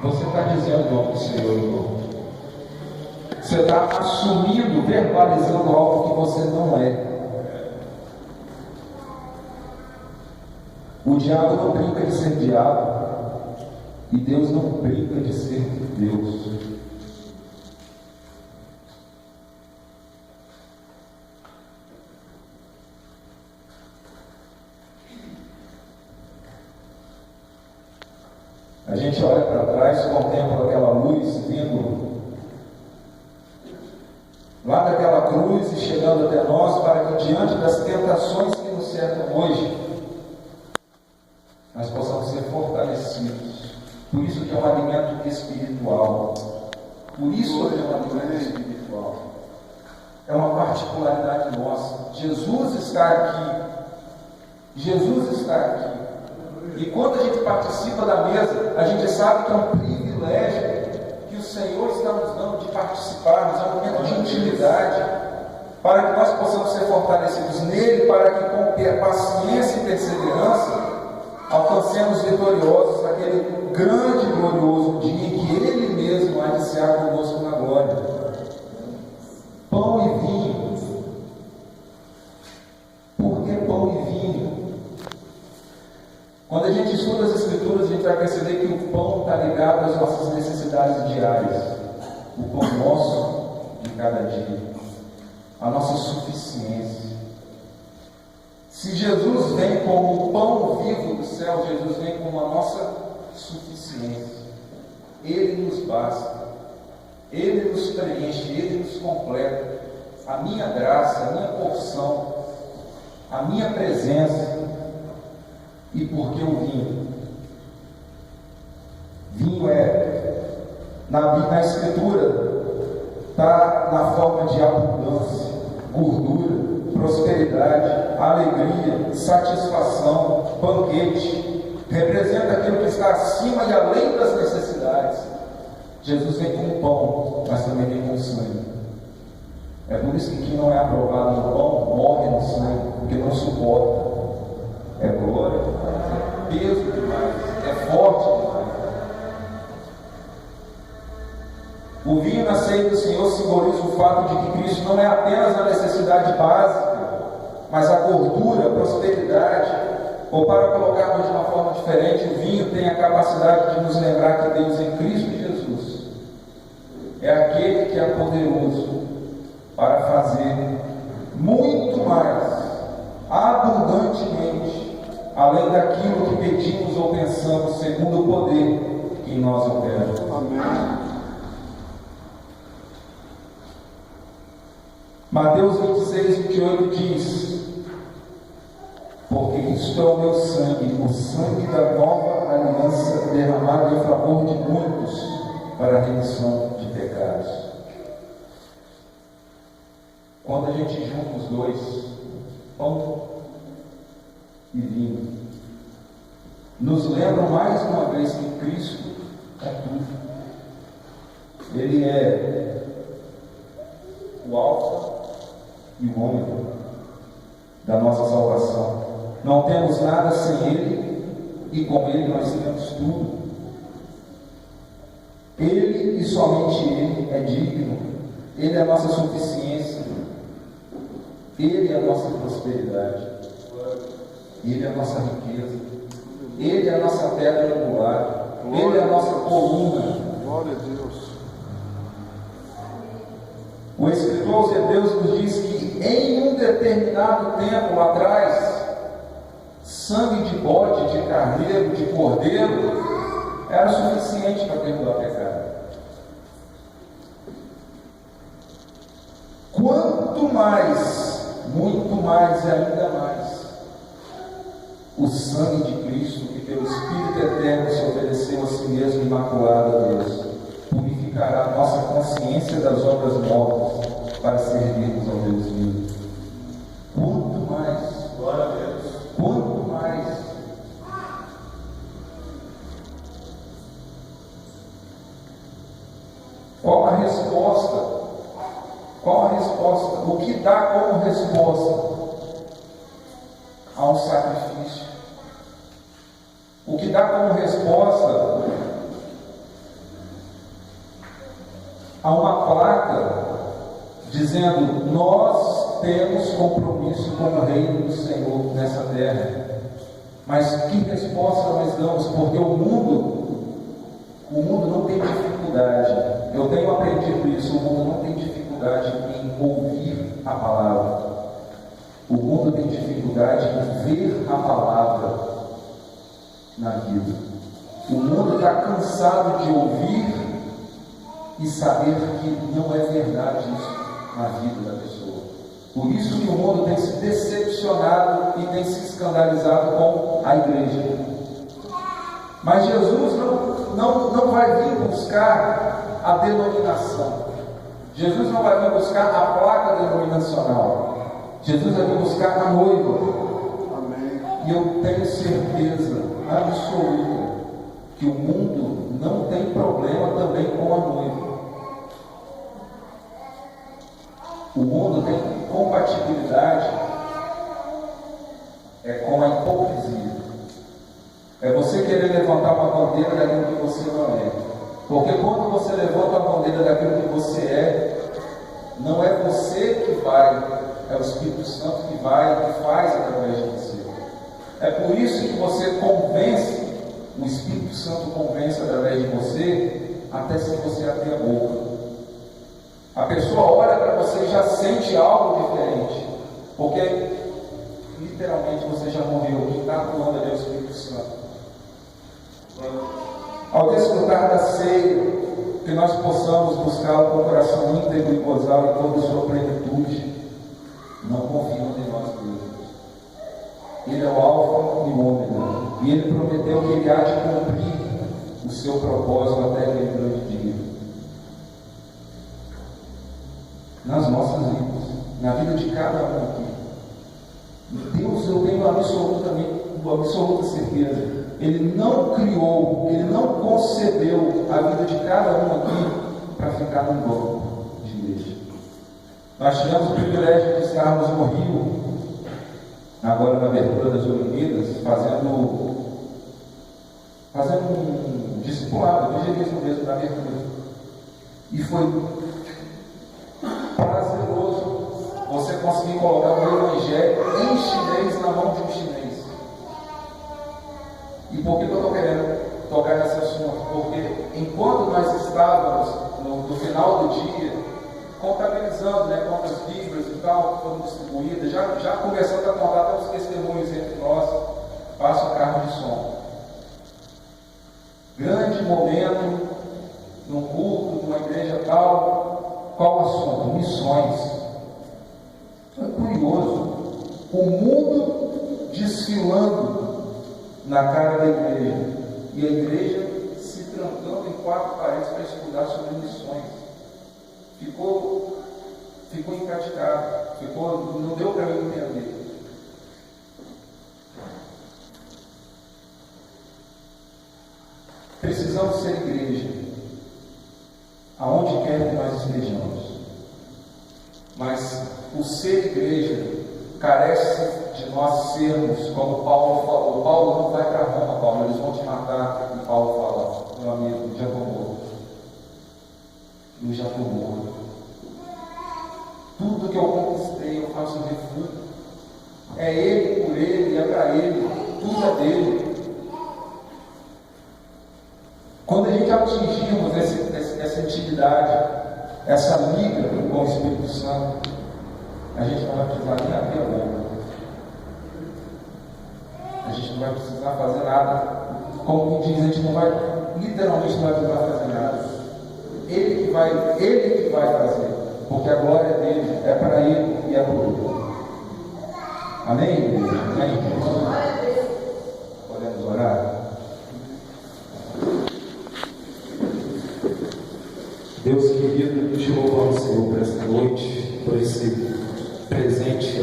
Você está dizendo o nome do Senhor, irmão. Você está assumindo, verbalizando algo que você não é. O diabo não brinca de ser diabo. E Deus não brinca de ser Deus. A gente olha para trás, contempla aquela luz vindo lá daquela cruz e chegando até nós, para que diante das tentações que nos cercam hoje, nós possamos ser fortalecidos. Por isso que é um alimento espiritual. Por isso que é um alimento espiritual. É uma particularidade nossa. Jesus está aqui. Jesus está aqui. E quando a gente participa da mesa, a gente sabe que é um privilégio que o Senhor está nos dando de participarmos. É um momento de intimidade, para que nós possamos ser fortalecidos nele, para que com paciência e perseverança alcancemos vitoriosos naquele grande e glorioso dia em que Ele mesmo há de cear conosco na glória. Pão e vinho. Por que pão e vinho? Quando a gente estuda as Escrituras, a gente vai perceber que o pão está ligado às nossas necessidades diárias. O pão nosso de cada dia. A nossa suficiência. Se Jesus vem como o pão vivo do céu, Jesus vem como a nossa suficiência. Ele nos basta. Ele nos preenche, Ele nos completa. A minha graça, a minha porção, a minha presença. E por que o vinho? Vinho na Escritura, está na forma de abundância, gordura, prosperidade, alegria, satisfação, banquete. Representa aquilo que está acima e além das necessidades. Jesus vem com o pão, mas também vem com o sangue. É por isso que quem não é aprovado no pão morre no sangue, porque não suporta. É glória, é peso demais, é forte demais. O vinho na ceia do Senhor simboliza o fato de que Cristo não é apenas a necessidade básica, mas a gordura, a prosperidade. Ou para colocarmos de uma forma diferente, o vinho tem a capacidade de nos lembrar que Deus em Cristo Jesus é aquele que é poderoso para fazer muito mais, abundantemente, além daquilo que pedimos ou pensamos, segundo o poder que em nós opera. Amém. Mateus 26, 28 diz: porque isto é o meu sangue, o sangue da nova aliança, derramado em favor de muitos, para a remissão de pecados. Quando a gente junta os dois, pão e vinho, nos lembram mais uma vez que Cristo é tudo. Ele é o alfa e o ômega da nossa salvação. Não temos nada sem Ele, e com Ele nós temos tudo. Ele e somente Ele é digno. Ele é a nossa suficiência. Ele é a nossa prosperidade. Ele é a nossa riqueza. Ele é a nossa pedra angular. Ele é a nossa coluna. Glória a Deus. O escritor aos Hebreus nos diz que em um determinado tempo lá atrás, sangue de bode, de carneiro, de cordeiro era suficiente para perdoar pecado. Quanto mais, muito mais e ainda mais, o sangue de Cristo, que pelo Espírito Eterno se ofereceu a si mesmo imaculado a Deus, purificará a nossa consciência das obras mortas para servirmos ao Deus vivo. Quanto mais, glória a Deus, quanto mais. Qual a resposta? Qual a resposta? O que dá como resposta ao sacrifício? O que dá como resposta placa dizendo: nós temos compromisso com o reino do Senhor nessa terra. Mas que resposta nós damos? Porque o mundo não tem dificuldade. Eu tenho aprendido isso. O mundo não tem dificuldade em ouvir a palavra. O mundo tem dificuldade em ver a palavra na vida. O mundo está cansado de ouvir e saber que não é verdade isso na vida da pessoa. Por isso que o mundo tem se decepcionado e tem se escandalizado com a igreja. Mas Jesus não vai vir buscar a denominação. Jesus não vai vir buscar a placa denominacional. Jesus vai vir buscar a noiva. Amém. E eu tenho certeza absoluta que o mundo não tem problema também com a noiva. O mundo tem compatibilidade com a hipocrisia. É você querer levantar uma bandeira daquilo que você não é. Porque quando você levanta a bandeira daquilo que você é, não é você que vai, é o Espírito Santo que vai e faz através de você. É por isso que você convence, o Espírito Santo convence através de você, até se você abrir a boca. A pessoa olha para você e já sente algo diferente, porque literalmente você já morreu. Quem está atuando ali é o Espírito Santo. Ao desfrutar da ceia, que nós possamos buscá-lo com o coração íntegro e gozá-lo em toda a sua plenitude, não confiando em nós mesmos. Ele é o Alfa e o Ômega, e Ele prometeu que Ele há de cumprir o seu propósito até aquele grande dia. Nas nossas vidas, na vida de cada um aqui. Deus, eu tenho absoluta certeza, Ele não criou, Ele não concebeu a vida de cada um aqui para ficar num banco de igreja. Nós tivemos o privilégio de estarmos no Rio, agora na abertura das Olimpíadas, fazendo um discipulado, evangelismo mesmo na abertura. E foi prazeroso você conseguir colocar o evangelho em chinês na mão de um chinês. E por que eu estou querendo tocar nesse assunto? Porque enquanto nós estávamos no final do dia contabilizando, quantas Bíblias e tal foram distribuídas, já começando a contar até os testemunhos entre nós, passa o carro de som. Grande momento num culto, numa igreja tal. Qual o assunto? Missões. É curioso. O mundo desfilando na cara da igreja. E a igreja se trancando em 4 paredes para estudar sobre missões. Ficou impraticável. Não deu para eu entender. Precisamos ser igreja. Aonde quer que nós estejamos. Mas o ser igreja carece de nós sermos, como Paulo falou. Paulo não vai para Roma, Paulo, eles vão te matar. E Paulo fala: meu amigo, já estou morto. Eu já estou morto. Tudo que eu conquistei, eu faço refúgio. É Ele, por Ele, é para Ele. Tudo é dele. Quando a gente atingirmos essa intimidade, essa liga com o Espírito Santo, a gente não vai precisar nem abrir a boca. A gente não vai precisar fazer nada. Como diz, a gente não vai, literalmente não vai precisar fazer nada. Ele que vai fazer. Porque a glória dele é para Ele e é por Ele. Amém, igreja? Amém? Podemos orar? Deus querido, te louvamos, Senhor, por essa noite, por esse presente.